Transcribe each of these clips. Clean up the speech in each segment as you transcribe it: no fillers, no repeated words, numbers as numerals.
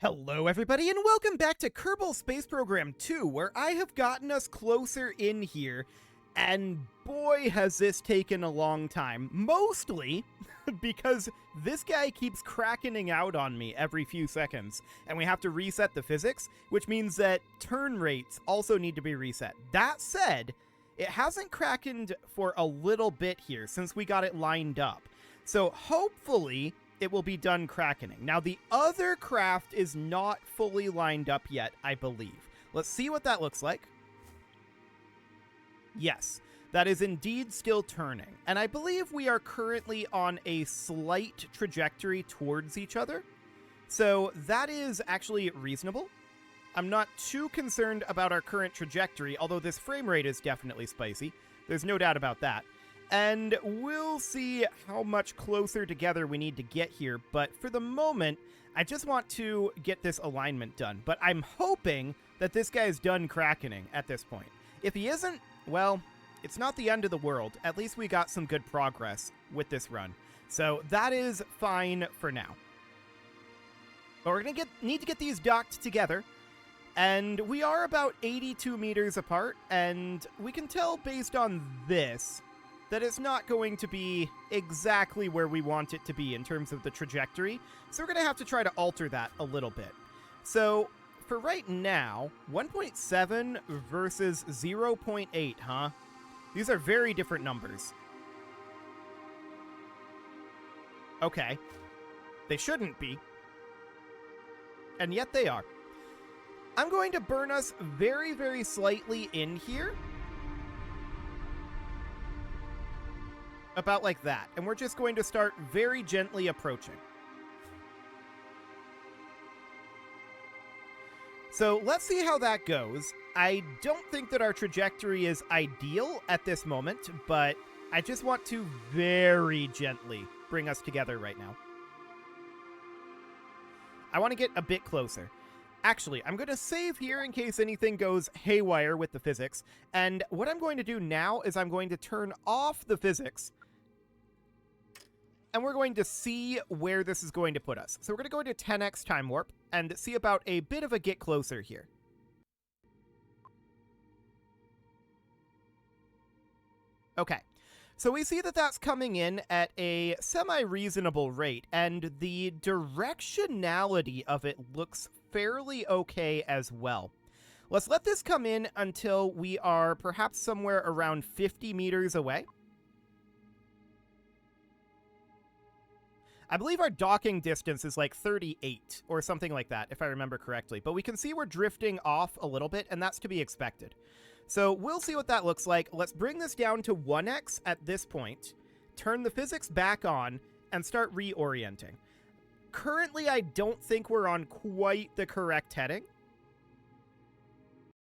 Hello everybody and welcome back to Kerbal Space Program 2, where I have gotten us closer in here, and boy has this taken a long time. Mostly because this guy keeps crackening out on me every few seconds, and we have to reset the physics, which means that turn rates also need to be reset. That said, it hasn't crackened for a little bit here since we got it lined up. So hopefully it will be done crackening. Now, the other craft is not fully lined up yet, I believe. Let's see what that looks like. Yes, that is indeed still turning. And I believe we are currently on a slight trajectory towards each other. So that is actually reasonable. I'm not too concerned about our current trajectory, although this frame rate is definitely spicy. There's no doubt about that. And we'll see how much closer together we need to get here, but for the moment, I just want to get this alignment done. But I'm hoping that this guy is done crackening at this point. If he isn't, well, it's not the end of the world. At least we got some good progress with this run. So that is fine for now. But we're going to need to get these docked together. And we are about 82 meters apart, and we can tell based on this that it's not going to be exactly where we want it to be in terms of the trajectory, so we're going to have to try to alter that a little bit. So, for right now, 1.7 versus 0.8, huh? These are very different numbers. Okay. They shouldn't be. And yet they are. I'm going to burn us very, very slightly in here. About like that. And we're just going to start very gently approaching. So let's see how that goes. I don't think that our trajectory is ideal at this moment, but I just want to very gently bring us together right now. I want to get a bit closer. Actually, I'm going to save here in case anything goes haywire with the physics. And what I'm going to do now is I'm going to turn off the physics. And we're going to see where this is going to put us. So we're going to go into 10x time warp and see about a bit of a get closer here. Okay. So we see that that's coming in at a semi-reasonable rate, and the directionality of it looks fairly okay as well. Let's let this come in until we are perhaps somewhere around 50 meters away. I believe our docking distance is like 38 or something like that, if I remember correctly. But we can see we're drifting off a little bit, and that's to be expected. So we'll see what that looks like. Let's bring this down to 1x at this point, turn the physics back on, and start reorienting. Currently, I don't think we're on quite the correct heading.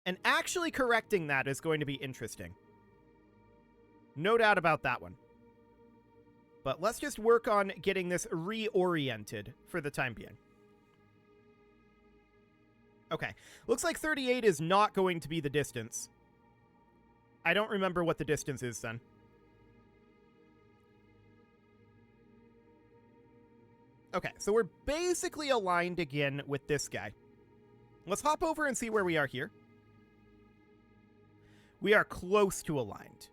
And actually correcting that is going to be interesting. No doubt about that one. But let's just work on getting this reoriented for the time being. Okay, looks like 38 is not going to be the distance. I don't remember what the distance is then. Okay, so we're basically aligned again with this guy. Let's hop over and see where we are here. We are close to aligned.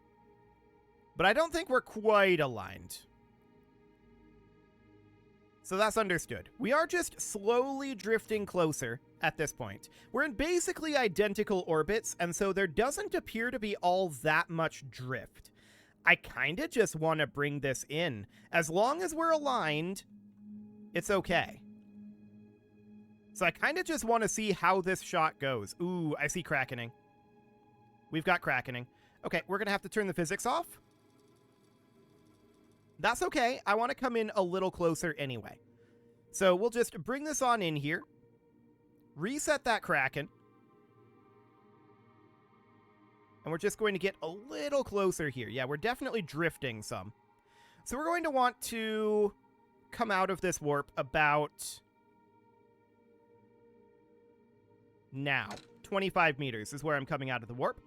But I don't think we're quite aligned. So that's understood. We are just slowly drifting closer at this point. We're in basically identical orbits, and so there doesn't appear to be all that much drift. I kind of just want to bring this in. As long as we're aligned, it's okay. So I kind of just want to see how this shot goes. Ooh, I see crackening. We've got crackening. Okay, we're going to have to turn the physics off. That's okay. I want to come in a little closer anyway. So we'll just bring this on in here. Reset that Kraken. And we're just going to get a little closer here. Yeah, we're definitely drifting some. So we're going to want to come out of this warp about now. 25 meters is where I'm coming out of the warp.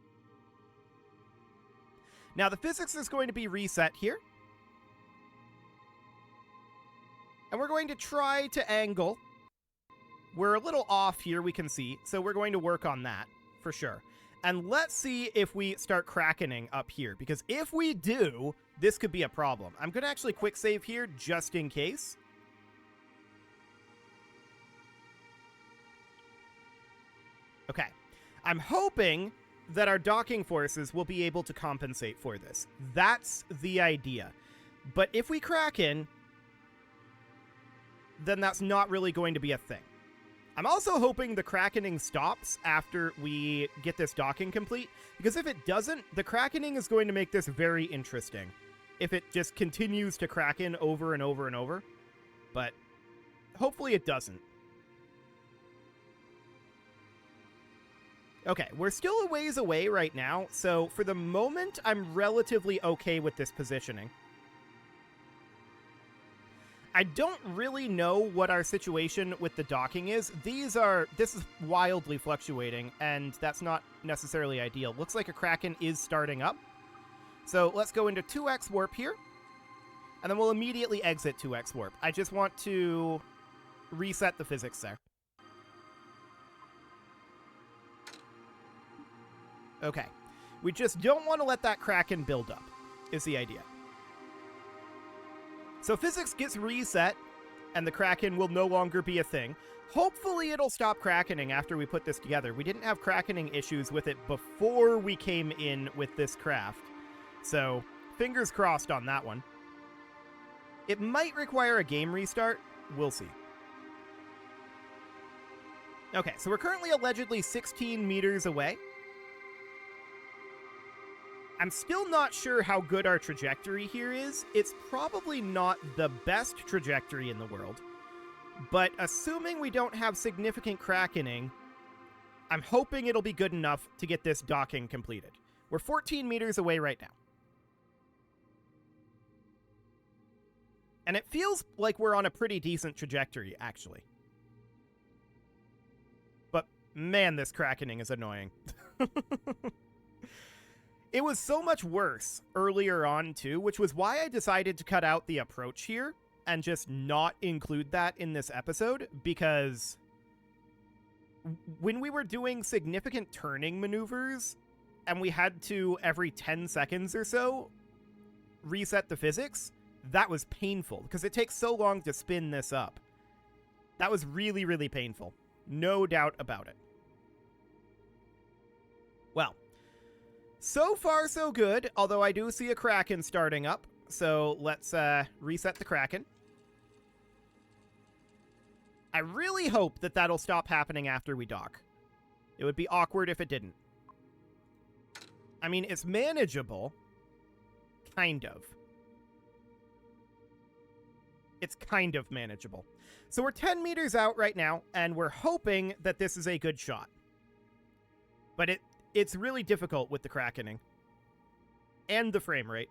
Now the physics is going to be reset here. And we're going to try to angle we're a little off here, we can see, so we're going to work on that, for sure. And let's see if we start crackening up here, because if we do, this could be a problem. I'm going to actually quick save here, just in case. Okay. I'm hoping that our docking forces will be able to compensate for this. That's the idea. But if we kraken, then that's not really going to be a thing. I'm also hoping the krakening stops after we get this docking complete, because if it doesn't, the krakening is going to make this very interesting. If it just continues to kraken over and over and over. But hopefully it doesn't. Okay, we're still a ways away right now, so for the moment, I'm relatively okay with this positioning. I don't really know what our situation with the docking is. This is wildly fluctuating, and that's not necessarily ideal. Looks like a Kraken is starting up. So let's go into 2x warp here, and then we'll immediately exit 2x warp. I just want to reset the physics there. Okay. We just don't want to let that Kraken build up, is the idea. So physics gets reset, and the Kraken will no longer be a thing. Hopefully it'll stop krakening after we put this together. We didn't have krakening issues with it before we came in with this craft. So, fingers crossed on that one. It might require a game restart. We'll see. Okay, so we're currently allegedly 16 meters away. I'm still not sure how good our trajectory here is. It's probably not the best trajectory in the world. But assuming we don't have significant krakening, I'm hoping it'll be good enough to get this docking completed. We're 14 meters away right now. And it feels like we're on a pretty decent trajectory, actually. But man, this krakening is annoying. It was so much worse earlier on, too, which was why I decided to cut out the approach here and just not include that in this episode, because when we were doing significant turning maneuvers and we had to, every 10 seconds or so, reset the physics, that was painful, because it takes so long to spin this up. That was really, really painful. No doubt about it. Well, so far, so good, although I do see a Kraken starting up, so let's reset the Kraken. I really hope that that'll stop happening after we dock. It would be awkward if it didn't. I mean, it's manageable. Kind of. It's kind of manageable. So we're 10 meters out right now, and we're hoping that this is a good shot. But it's really difficult with the krakening. And the frame rate.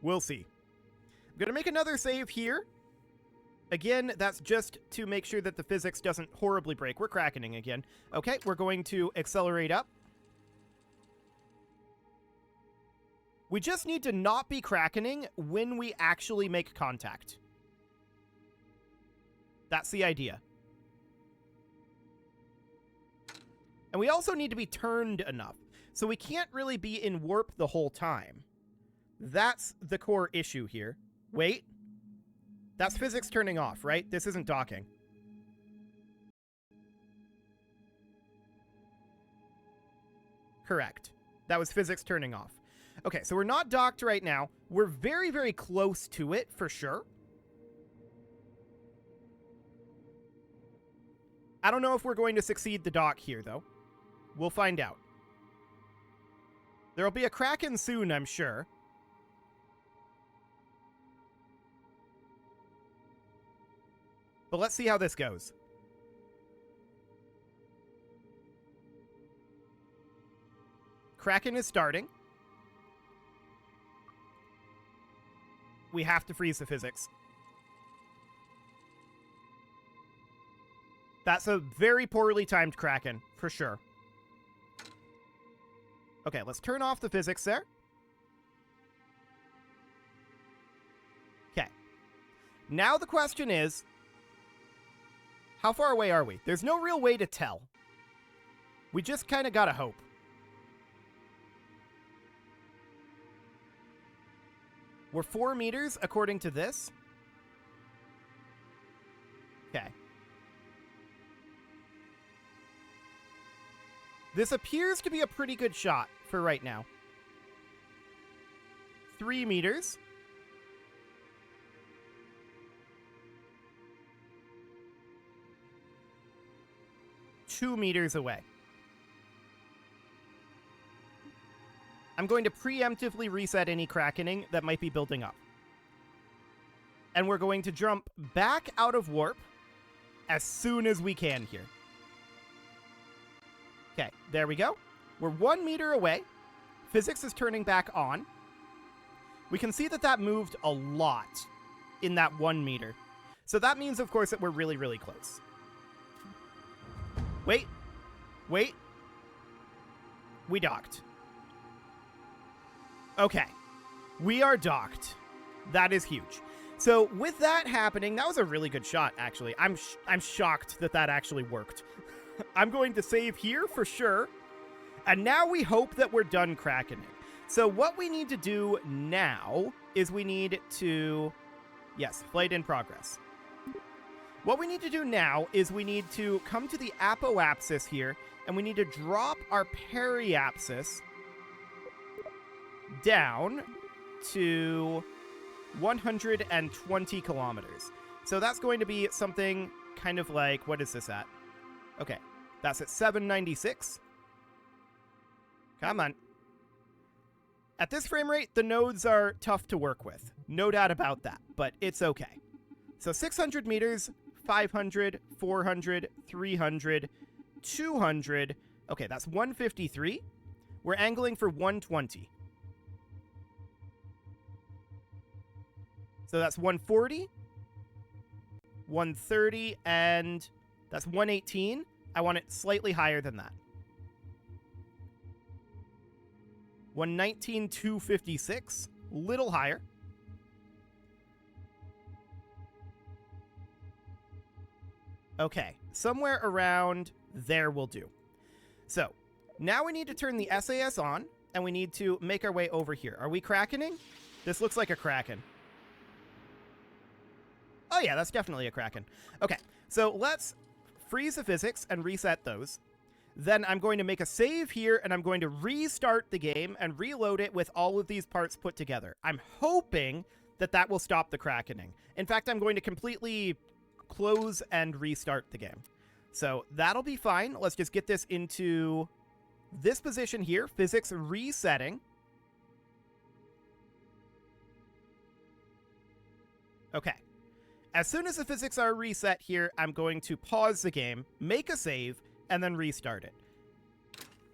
We'll see. I'm going to make another save here. Again, that's just to make sure that the physics doesn't horribly break. We're krakening again. Okay, we're going to accelerate up. We just need to not be krakening when we actually make contact. That's the idea. And we also need to be turned enough. So we can't really be in warp the whole time. That's the core issue here. Wait. That's physics turning off, right? This isn't docking. Correct. That was physics turning off. Okay, so we're not docked right now. We're very, very close to it, for sure. I don't know if we're going to succeed the dock here, though. We'll find out. There'll be a Kraken soon, I'm sure. But let's see how this goes. Kraken is starting. We have to freeze the physics. That's a very poorly timed Kraken, for sure. Okay, let's turn off the physics there. Okay. Now the question is, How far away are we? There's no real way to tell. We just kind of gotta hope. We're 4 meters according to this. Okay. This appears to be a pretty good shot for right now. 3 meters. Two meters away. I'm going to preemptively reset any crackening that might be building up. And we're going to jump back out of warp as soon as we can here. Okay, there we go. We're 1 meter away. Physics is turning back on. We can see that that moved a lot in that 1 meter. So that means, of course, that we're really, really close. Wait. Wait. We docked. Okay. We are docked. That is huge. So with that happening, that was a really good shot, actually. I'm shocked that that actually worked. I'm going to save here for sure. And now we hope that we're done cracking it. So what we need to do now is we need to... Yes, flight in progress. What we need to do now is we need to come to the apoapsis here, and we need to drop our periapsis down to 120 kilometers. So that's going to be something kind of like, what is this at? Okay, that's at 796. Come on. At this frame rate, the nodes are tough to work with. No doubt about that, but it's okay. So 600 meters, 500, 400, 300, 200. Okay, that's 153. We're angling for 120. So that's 140, 130, and that's 118. I want it slightly higher than that. 119, 256. Little higher. Okay, somewhere around there will do. So, now we need to turn the SAS on, and we need to make our way over here. Are we crackening? This looks like a kraken. Oh yeah, that's definitely a kraken. Okay, so let's freeze the physics and reset those. Then I'm going to make a save here, and I'm going to restart the game and reload it with all of these parts put together. I'm hoping that that will stop the crackening. In fact, I'm going to completely close and restart the game. So that'll be fine. Let's just get this into this position here. Physics resetting. Okay. As soon as the physics are reset here, I'm going to pause the game, make a save, and then restart it.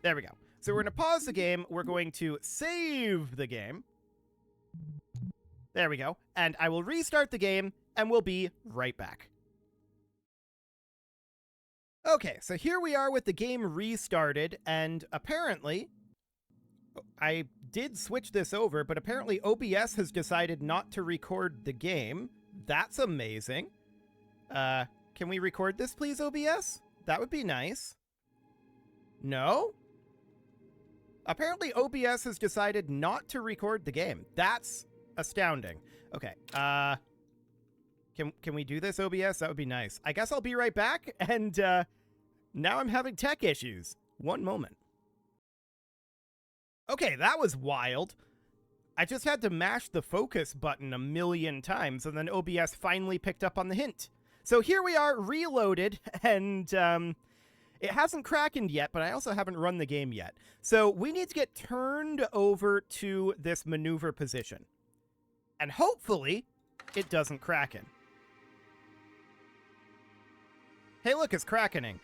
There we go. So we're going to pause the game. We're going to save the game. There we go. And I will restart the game, and we'll be right back. Okay, so here we are with the game restarted, and apparently, I did switch this over, but apparently OBS has decided not to record the game. That's amazing. Can we record this, please, OBS? That would be nice. No? Apparently OBS has decided not to record the game. That's astounding. Okay, Can we do this, OBS? That would be nice. I guess I'll be right back, and now I'm having tech issues. One moment. Okay, that was wild. I just had to mash the focus button a million times, and then OBS finally picked up on the hint. So here we are, reloaded, and it hasn't crackened yet, but I also haven't run the game yet. So we need to get turned over to this maneuver position. And hopefully, it doesn't kraken. Hey, look, it's crackening.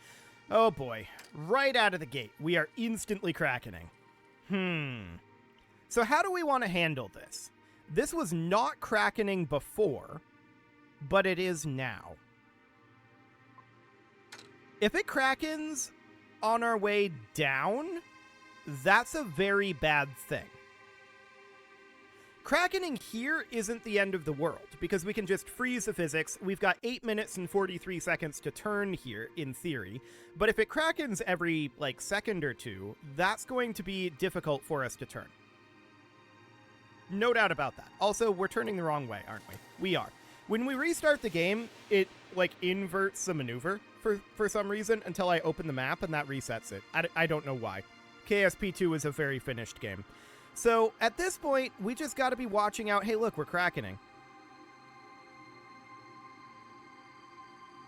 Oh boy, right out of the gate, we are instantly crackening. So how do we want to handle this? This was not crackening before, but it is now. If it krakens on our way down, that's a very bad thing. Krakening here isn't the end of the world, because we can just freeze the physics. We've got 8 minutes and 43 seconds to turn here, in theory. But if it Krakens every, like, second or two, that's going to be difficult for us to turn. No doubt about that. Also, we're turning the wrong way, aren't we? We are. When we restart the game, it, like, inverts the maneuver for some reason until I open the map, and that resets it. I don't know why. KSP2 is a very finished game. So, at this point, we just gotta be watching out. Hey, look, we're Krakening.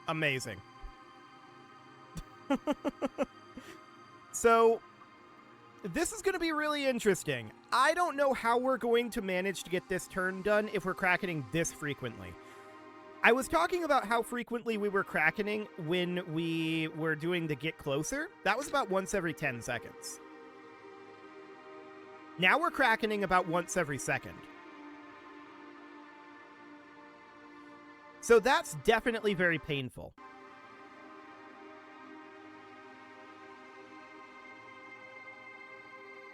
Amazing. So, this is gonna be really interesting. I don't know how we're going to manage to get this turn done if we're Krakening this frequently. I was talking about how frequently we were Krakening when we were doing the Get Closer. That was about once every 10 seconds. Now we're Krakening about once every second. So that's definitely very painful.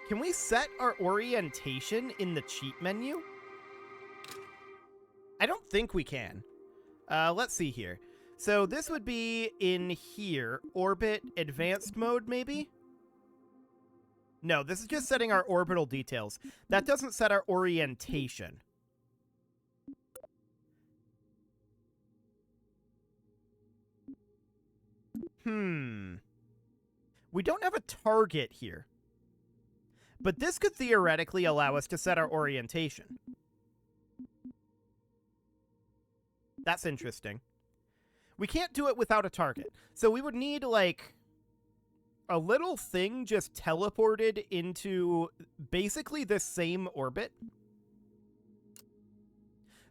Can we set our orientation in the cheat menu? I don't think we can. Let's see here. So this would be in here. Orbit advanced mode, maybe? No, this is just setting our orbital details. That doesn't set our orientation. We don't have a target here. But this could theoretically allow us to set our orientation. That's interesting. We can't do it without a target. So we would need, like, a little thing just teleported into basically this same orbit.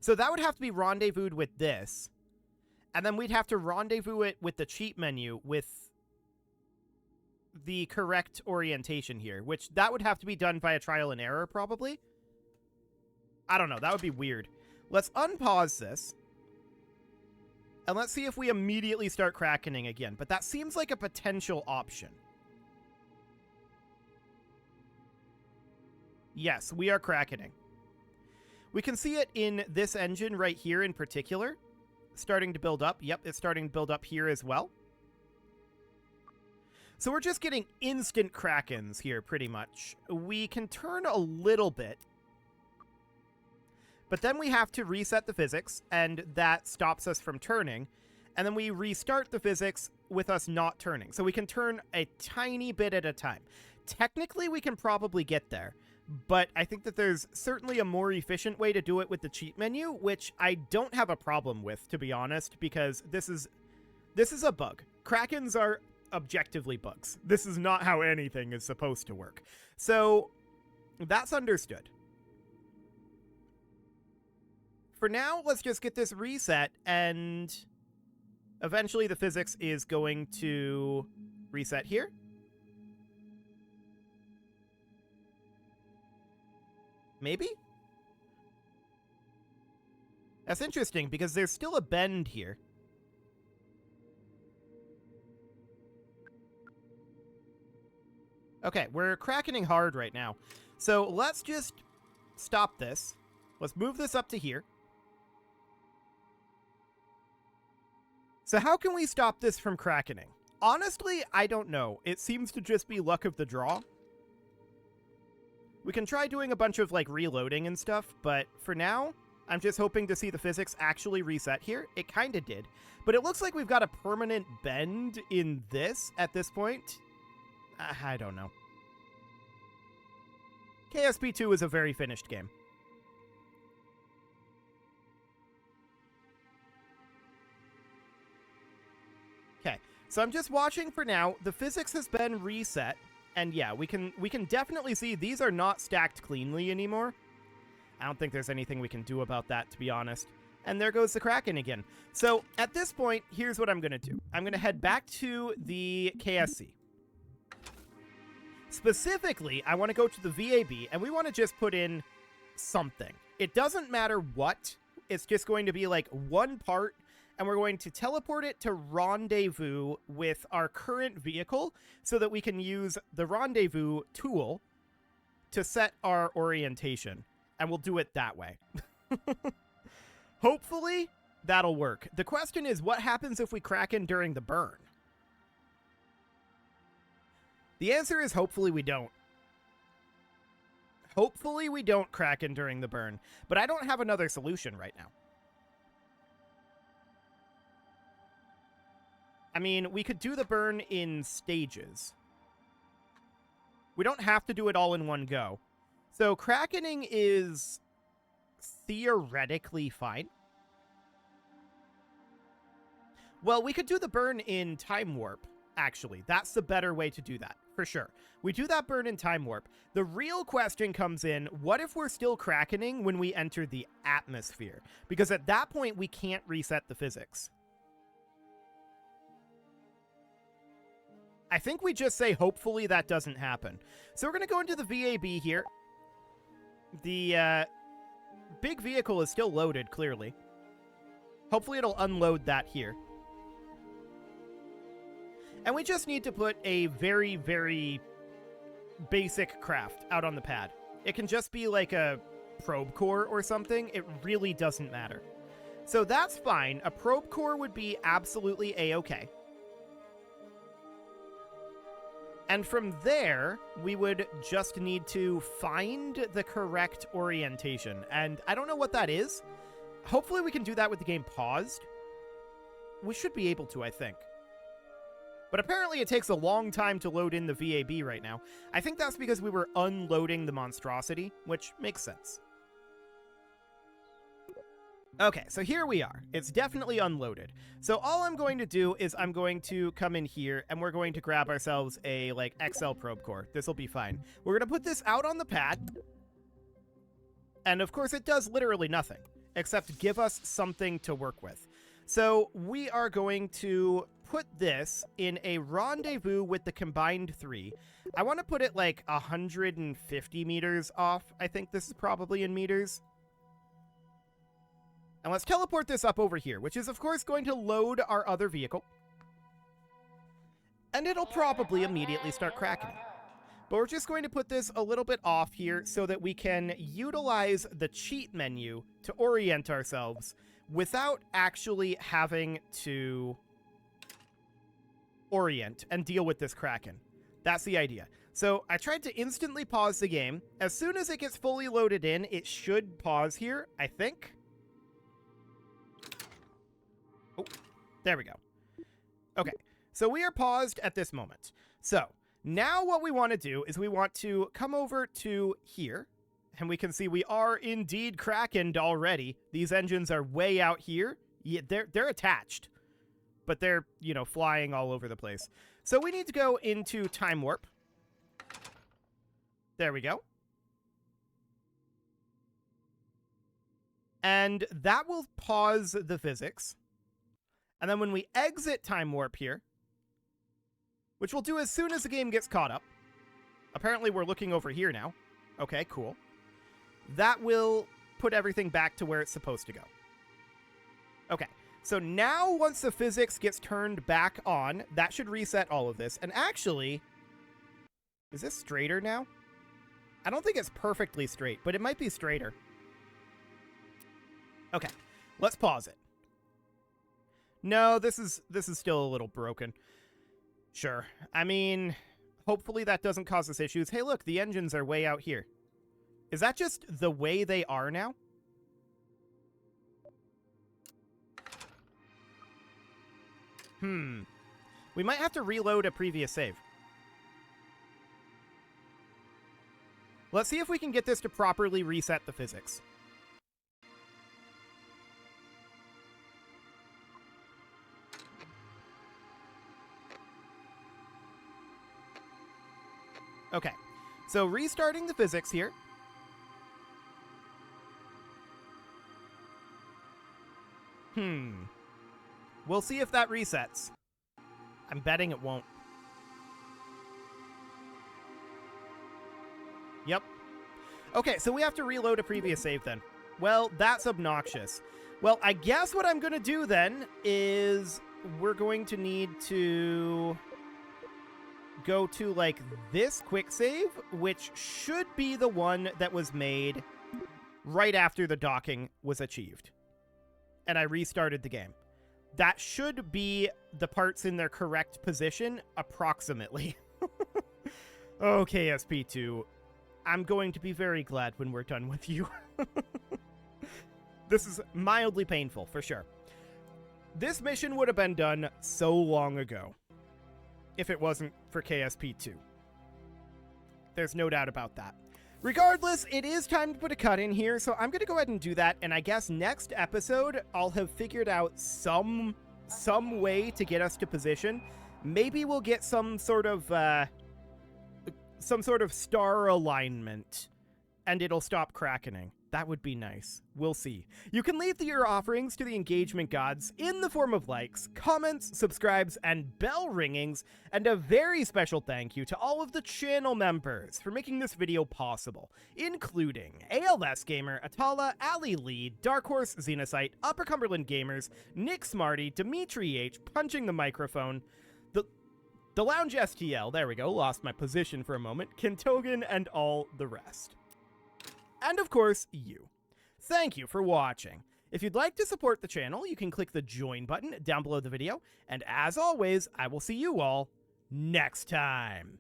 So that would have to be rendezvoused with this. And then we'd have to rendezvous it with the cheat menu with the correct orientation here, which that would have to be done via trial and error, probably. I don't know. That would be weird. Let's unpause this. And let's see if we immediately start Krakening again. But that seems like a potential option. Yes, we are Krakening. We can see it in this engine right here in particular. Starting to build up. Yep, it's starting to build up here as well. So we're just getting instant Krakens here, pretty much. We can turn a little bit. But then we have to reset the physics, and that stops us from turning. And then we restart the physics with us not turning. So we can turn a tiny bit at a time. Technically, we can probably get there. But I think that there's certainly a more efficient way to do it with the cheat menu, which I don't have a problem with, to be honest, because this is a bug. Krakens are objectively bugs. This is not how anything is supposed to work. So that's understood. For now, let's just get this reset, and eventually the physics is going to reset here. Maybe? That's interesting, because there's still a bend here. Okay, we're Krakening hard right now. So let's just stop this. Let's move this up to here. So how can we stop this from Krakening? Honestly, I don't know. It seems to just be luck of the draw. We can try doing a bunch of, like, reloading and stuff, but for now, I'm just hoping to see the physics actually reset here. It kind of did. But it looks like we've got a permanent bend in this at this point. I don't know. KSP2 is a very finished game. Okay, so I'm just watching for now. The physics has been reset, and yeah, we can definitely see these are not stacked cleanly anymore. I don't think there's anything we can do about that, to be honest. And there goes the Kraken again. So at this point, here's what I'm going to do. I'm going to head back to the KSC. Specifically, I want to go to the VAB, and we want to just put in something. It doesn't matter what. It's just going to be like one part, and we're going to teleport it to rendezvous with our current vehicle so that we can use the rendezvous tool to set our orientation. and we'll do it that way. Hopefully, that'll work. The question is, what happens if we Kraken during the burn? The answer is hopefully we don't. Hopefully we don't Kraken during the burn, but I don't have another solution right now. I mean, we could do the burn in stages. We don't have to do it all in one go. So Krakening is theoretically fine. Well, we could do the burn in Time Warp, actually. That's the better way to do that, for sure. We do that burn in Time Warp. The real question comes in, what if we're still Krakening when we enter the atmosphere? Because at that point, we can't reset the physics. I think we just say, hopefully that doesn't happen. So we're going to go into the VAB here. The big vehicle is still loaded, clearly. Hopefully it'll unload that here. And we just need to put a very, very basic craft out on the pad. It can just be like a probe core or something. It really doesn't matter. So that's fine. A probe core would be absolutely a-okay. And from there, we would just need to find the correct orientation. And I don't know what that is. Hopefully we can do that with the game paused. We should be able to, I think. But apparently it takes a long time to load in the VAB right now. I think that's because we were unloading the monstrosity, which makes sense. Okay, so here we are. It's definitely unloaded. So all I'm going to do is I'm going to come in here and we're going to grab ourselves a like XL probe core. This will be fine. We're going to put this out on the pad. And of course it does literally nothing except give us something to work with. So we are going to put this in a rendezvous with the combined 3. I want to put it like 150 meters off. I think this is probably in meters. And let's teleport this up over here, which is, of course, going to load our other vehicle. And it'll probably immediately start cracking. But we're just going to put this a little bit off here so that we can utilize the cheat menu to orient ourselves without actually having to orient and deal with this Kraken. That's the idea. So I tried to instantly pause the game. As soon as it gets fully loaded in, it should pause here, I think. Oh, there we go. Okay, so we are paused at this moment. So now what we want to do is we want to come over to here, and we can see we are indeed Krakened already. These engines are way out here. Yeah, they're attached, but they're, you know, flying all over the place. So we need to go into Time Warp. There we go. And that will pause the physics. And then when we exit Time Warp here, which we'll do as soon as the game gets caught up. Apparently we're looking over here now. Okay, cool. That will put everything back to where it's supposed to go. Okay, so now once the physics gets turned back on, that should reset all of this. And actually, is this straighter now? I don't think it's perfectly straight, but it might be straighter. Okay, let's pause it. No, this is still a little broken. Sure. I mean, hopefully that doesn't cause us issues. Hey, look, the engines are way out here. Is that just the way they are now? We might have to reload a previous save. Let's see if we can get this to properly reset the physics. Okay, so restarting the physics here. We'll see if that resets. I'm betting it won't. Yep. Okay, so we have to reload a previous save then. Well, that's obnoxious. Well, I guess what I'm going to do then is we're going to need to go to, like, this quick save, which should be the one that was made right after the docking was achieved. And I restarted the game. That should be the parts in their correct position, approximately. Okay, SP2. I'm going to be very glad when we're done with you. This is mildly painful, for sure. This mission would have been done so long ago if it wasn't for KSP2. There's no doubt about that. Regardless, it is time to put a cut in here, so I'm going to go ahead and do that, and I guess next episode, I'll have figured out some way to get us to position. Maybe we'll get some sort of star alignment, and it'll stop crackening. That would be nice. We'll see. You can leave your offerings to the engagement gods in the form of likes, comments, subscribes, and bell ringings, and a very special thank you to all of the channel members for making this video possible, including ALS Gamer, Atala, Ali Lee, Dark Horse, Xenocyte, Upper Cumberland Gamers, Nick Smarty, Dimitri H, Punching the Microphone, the Lounge STL, there we go, lost my position for a moment, Kentogan, and all the rest. And of course, you. Thank you for watching. If you'd like to support the channel, you can click the join button down below the video, and as always, I will see you all next time.